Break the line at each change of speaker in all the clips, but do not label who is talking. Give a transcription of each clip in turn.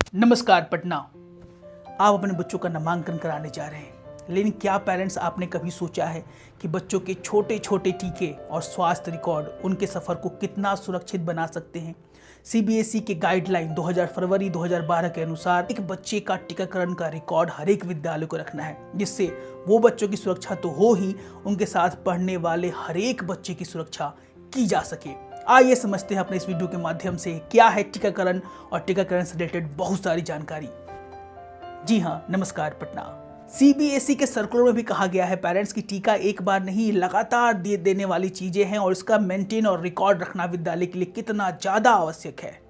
नमस्कार पटना। आप अपने बच्चों का नामांकन कराने जा रहे हैं, लेकिन क्या पेरेंट्स आपने कभी सोचा है कि बच्चों के छोटे छोटे टीके और स्वास्थ्य रिकॉर्ड उनके सफ़र को कितना सुरक्षित बना सकते हैं। सीबीएसई के गाइडलाइन फरवरी 2012 के अनुसार एक बच्चे का टीकाकरण का रिकॉर्ड हर एक विद्यालय को रखना है, जिससे वो बच्चों की सुरक्षा तो हो ही, उनके साथ पढ़ने वाले हर एक बच्चे की सुरक्षा की जा सके। आइए समझते हैं अपने इस वीडियो के माध्यम से क्या है टीकाकरण और टीकाकरण से रिलेटेड बहुत सारी जानकारी। जी हाँ, नमस्कार पटना। सीबीएसई के सर्कुलर में भी कहा गया है पेरेंट्स की टीका एक बार नहीं लगातार देने वाली चीजें हैं और इसका मेंटेन और रिकॉर्ड रखना विद्यालय के लिए कितना ज्यादा आवश्यक है।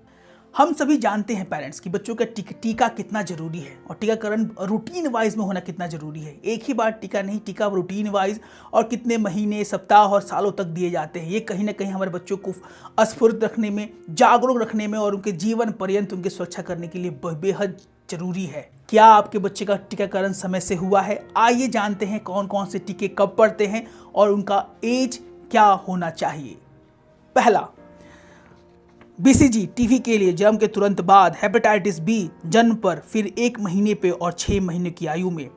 हम सभी जानते हैं पेरेंट्स कि बच्चों का टीका कितना जरूरी है और टीकाकरण रूटीन वाइज में होना कितना जरूरी है। एक ही बार टीका नहीं, टीका रूटीन वाइज और कितने महीने, सप्ताह और सालों तक दिए जाते हैं। ये कहीं ना कहीं हमारे बच्चों को स्फूर्त रखने में, जागरूक रखने में और उनके जीवन पर्यंत उनकी सुरक्षा करने के लिए बेहद जरूरी है। क्या आपके बच्चे का टीकाकरण समय से हुआ है? आइए जानते हैं कौन कौन से टीके कब पड़ते हैं और उनका एज क्या होना चाहिए। पहला, बीसीजी टीबी के लिए जन्म के तुरंत बाद, हेपेटाइटिस बी जन्म पर, फिर 1 महीने पे और 6 महीने की आयु में,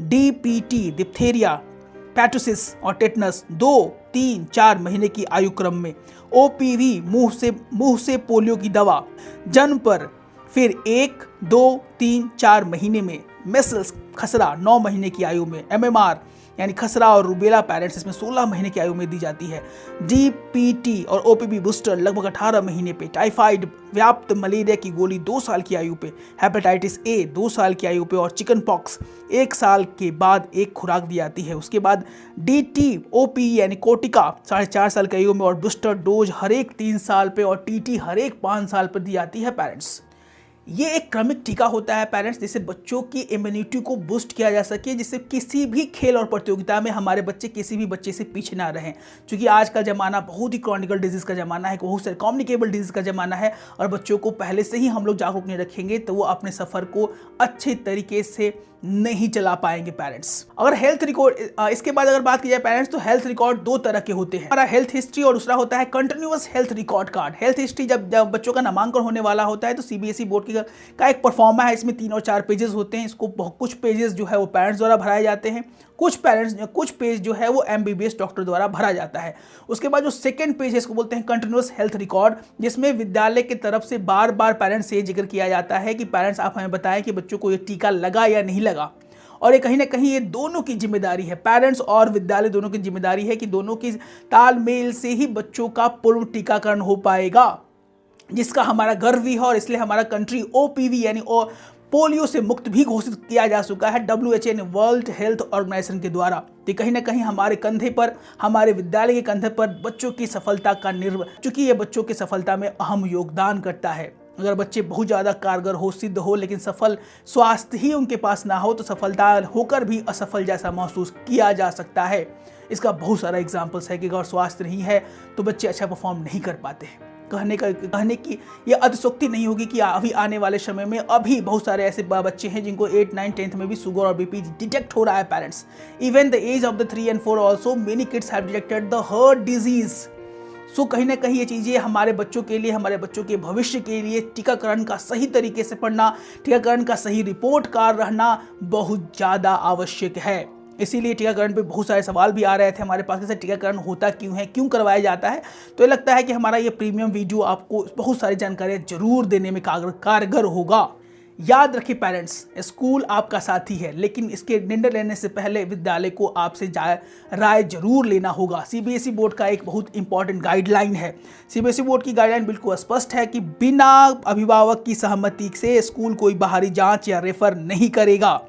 डीपीटी डिप्थेरिया, पैटोसिस और टेटनस 2, 3, 4 महीने की आयु क्रम में, ओपीवी मुंह से पोलियो की दवा जन्म पर, फिर 1, 2, 3, 4 महीने में, मेसल्स खसरा 9 महीने की आयु में, एमएमआर यानी खसरा और रूबेला पेरेंट्स इसमें 16 महीने की आयु में दी जाती है, डीपीटी और ओपीवी बूस्टर लगभग 18 महीने पे, टाइफाइड व्याप्त मलेरिया की गोली 2 साल की आयु पे, हेपेटाइटिस ए 2 साल की आयु पे और चिकन पॉक्स 1 साल के बाद एक खुराक दी जाती है। उसके बाद डीटीओपी यानी कोटिका 4.5 साल की आयु में और बूस्टर डोज हर एक 3 साल पे और टीटी हर एक 5 साल पर दी जाती है पेरेंट्स। ये एक क्रमिक टीका होता है पेरेंट्स, जिससे बच्चों की इम्यूनिटी को बूस्ट किया जा सके, जिससे किसी भी खेल और प्रतियोगिता में हमारे बच्चे किसी भी बच्चे से पीछे ना रहें। क्योंकि आज का ज़माना बहुत ही क्रॉनिकल डिजीज़ का ज़माना है, बहुत सारे कम्युनिकेबल डिजीज़ का ज़माना है और बच्चों को पहले से ही हम लोग जागरूक नहीं रखेंगे तो वो अपने सफ़र को अच्छे तरीके से नहीं चला पाएंगे पेरेंट्स। अगर हेल्थ रिकॉर्ड, इसके बाद अगर बात की जाए पेरेंट्स, तो हेल्थ रिकॉर्ड 2 तरह के होते हैं, हमारा हेल्थ हिस्ट्री और दूसरा होता है continuous health record card. Health history जब बच्चों का नामांकन होने वाला होता है तो सीबीएसई बोर्ड का एक परफॉर्मा है, इसमें 3 और 4 पेजेस होते हैं। इसको कुछ पेजेस जो है वो पेरेंट्स द्वारा भराए जाते हैं, कुछ पेज जो है वो एमबीबीएस डॉक्टर द्वारा भरा जाता है। उसके बाद जो सेकंड पेज है इसको बोलते हैं कंटिन्यूअस हेल्थ रिकॉर्ड, जिसमें विद्यालय की तरफ से बार बार पेरेंट्स से जिक्र किया जाता है कि पेरेंट्स आप हमें बताएं कि बच्चों को ये टीका लगा या नहीं लगा। और ये कहीं ना कहीं ये दोनों की जिम्मेदारी है, पेरेंट्स और विद्यालय दोनों की जिम्मेदारी है कि दोनों की तालमेल से ही बच्चों का पूर्ण टीकाकरण हो पाएगा, जिसका हमारा गर्व भी है। और इसलिए हमारा कंट्री ओपीवी यानी पोलियो से मुक्त भी घोषित किया जा चुका है WHO यानी वर्ल्ड हेल्थ ऑर्गेनाइजेशन के द्वारा। तो कहीं ना कहीं हमारे कंधे पर, हमारे विद्यालय के कंधे पर बच्चों की सफलता का चूंकि ये बच्चों की सफलता में अहम योगदान करता है। अगर बच्चे बहुत ज़्यादा कारगर हो, सिद्ध हो, लेकिन सफल स्वास्थ्य ही उनके पास ना हो तो सफलता होकर भी असफल जैसा महसूस किया जा सकता है। इसका बहुत सारा एग्जाम्पल्स है कि अगर स्वास्थ्य नहीं है तो बच्चे अच्छा परफॉर्म नहीं कर पाते हैं। कहने की ये अतिशयोक्ति नहीं होगी कि अभी आने वाले समय में अभी बहुत सारे ऐसे बच्चे हैं जिनको 8, 9, 10th में भी शुगर और बीपी डिटेक्ट हो रहा है parents. Even the age of the 3 and 4 also many kids have detected the heart disease. So कहीं ना कहीं ये चीज़ें हमारे बच्चों के लिए, हमारे बच्चों के भविष्य के लिए टीकाकरण का सही तरीके से पढ़ना, टीकाकरण का सही रिपोर्ट कार्ड रहना बहुत ज़्यादा आवश्यक है। इसीलिए टीकाकरण पे बहुत सारे सवाल भी आ रहे थे हमारे पास, जैसे टीकाकरण होता क्यों है, क्यों करवाया जाता है। तो ये लगता है कि हमारा ये प्रीमियम वीडियो आपको बहुत सारी जानकारियाँ जरूर देने में कारगर होगा। याद रखिए पेरेंट्स, स्कूल आपका साथी है, लेकिन इसके निर्णय लेने से पहले विद्यालय को आपसे राय जरूर लेना होगा। सीबीएसई बोर्ड का एक बहुत इंपॉर्टेंट गाइडलाइन है। सीबीएसई बोर्ड की गाइडलाइन बिल्कुल स्पष्ट है कि बिना अभिभावक की सहमति से स्कूल कोई बाहरी जांच या रेफर नहीं करेगा।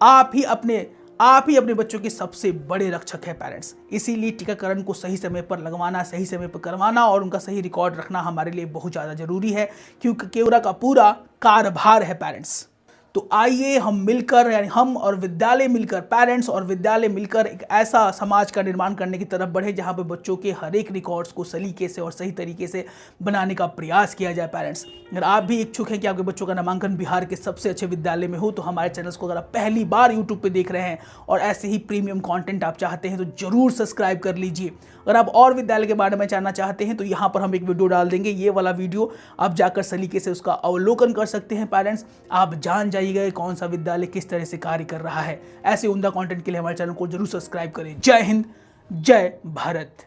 आप ही अपने बच्चों के सबसे बड़े रक्षक हैं पेरेंट्स। इसीलिए टीकाकरण को सही समय पर लगवाना, सही समय पर करवाना और उनका सही रिकॉर्ड रखना हमारे लिए बहुत ज़्यादा जरूरी है, क्योंकि पूरा का पूरा कार्यभार है पेरेंट्स। तो आइए हम मिलकर, यानी हम और विद्यालय मिलकर, पेरेंट्स और विद्यालय मिलकर एक ऐसा समाज का निर्माण करने की तरफ बढ़े जहां पे बच्चों के हर एक रिकॉर्ड्स को सलीके से और सही तरीके से बनाने का प्रयास किया जाए। पेरेंट्स, अगर आप भी इच्छुक हैं कि आपके बच्चों का नामांकन बिहार के सबसे अच्छे विद्यालय में हो, तो हमारे चैनल्स को अगर आप पहली बार यूट्यूब पर देख रहे हैं और ऐसे ही प्रीमियम कॉन्टेंट आप चाहते हैं तो जरूर सब्सक्राइब कर लीजिए। अगर आप और विद्यालय के बारे में जानना चाहते हैं तो यहाँ पर हम एक वीडियो डाल देंगे, ये वाला वीडियो आप जाकर सलीके से उसका अवलोकन कर सकते हैं। पेरेंट्स, आप जान जाइएगा कौन सा विद्यालय किस तरह से कार्य कर रहा है। ऐसे उम्दा कंटेंट के लिए हमारे चैनल को जरूर सब्सक्राइब करें। जय हिंद, जय भारत।